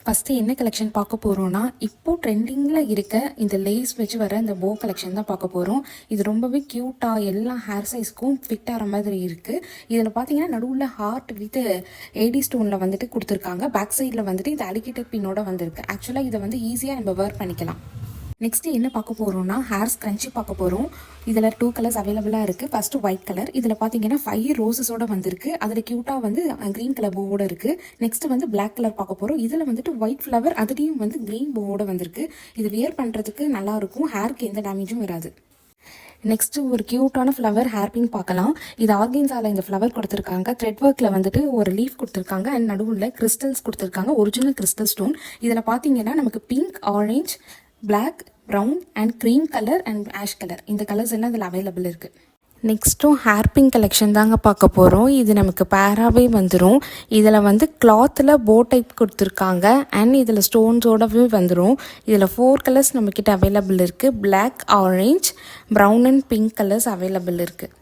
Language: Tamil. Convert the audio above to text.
ஃபஸ்ட்டு என்ன கலெக்ஷன் பார்க்க போகிறோன்னா, இப்போது ட்ரெண்டிங்கில் இருக்க இந்த லேஸ் வச்சு வர இந்த போ கலெக்ஷன் தான் பார்க்க போகிறோம். இது ரொம்பவே க்யூட்டாக எல்லா ஹேர் சைஸ்க்கும் ஃபிட் ஆகிற மாதிரி இருக்குது. இதில் பார்த்தீங்கன்னா நடுவில் ஹார்ட் வித் ஏடி ஸ்டோனில் வந்துட்டு கொடுத்துருக்காங்க. பேக் சைடில் வந்துட்டு இது அலிகேட்டட் பின்னோட வந்திருக்கு. ஆக்சுவலாக இதை வந்து ஈஸியாக நம்ம வேர் பண்ணிக்கலாம். நெக்ஸ்ட்டு என்ன பார்க்க போகிறோம்னா, ஹேர் ஸ்க்ரன்ச்சி பார்க்க போகிறோம். இதில் 2 கலர்ஸ் அவைலபிளாக இருக்குது. First white colour. இதில் பார்த்தீங்கன்னா 5 ரோசஸோடு வந்திருக்கு. அதில் க்யூட்டாக வந்து க்ரீன் கலர் பூவோடு இருக்குது. நெக்ஸ்ட்டு வந்து பிளாக் கலர் பார்க்க போகிறோம். இதில் வந்துட்டு ஒயிட் ஃப்ளவர், அதுலேயும் வந்து க்ரீன் பூவோடு வந்திருக்கு. இது வியர் பண்ணுறதுக்கு நல்லாயிருக்கும். ஹேருக்கு எந்த டேமேஜும் வராது. நெக்ஸ்ட்டு ஒரு க்யூட்டான ஃப்ளவர் ஹேர் பின் பார்க்கலாம். இது ஆர்கென்ஸாவில் இந்த ஃப்ளவர் கொடுத்துருக்காங்க. த்ரெட் ஒர்க்கில் வந்துட்டு ஒரு லீஃப் கொடுத்துருக்காங்க. அண்ட் நடுவில் கிறிஸ்டல்ஸ் கொடுத்துருக்காங்க. Original crystal stone. இதில் பார்த்தீங்கன்னா நமக்கு pink, orange, black, brown and cream colour and ash colour, இந்த கலர்ஸ் எல்லாம் இதில் அவைலபிள் இருக்குது. நெக்ஸ்ட்டும் ஹேர் பின் கலெக்ஷன் தாங்க பார்க்க போகிறோம். இது நமக்கு பேராகவே வந்துடும். இதில் வந்து கிளாத்தில் போ டைப் கொடுத்துருக்காங்க. அண்ட் இதில் ஸ்டோன்ஸோடவே வந்துடும். இதில் 4 கலர்ஸ் நம்மக்கிட்ட அவைலபிள் இருக்குது. Black, orange, brown and pink colours available இருக்குது.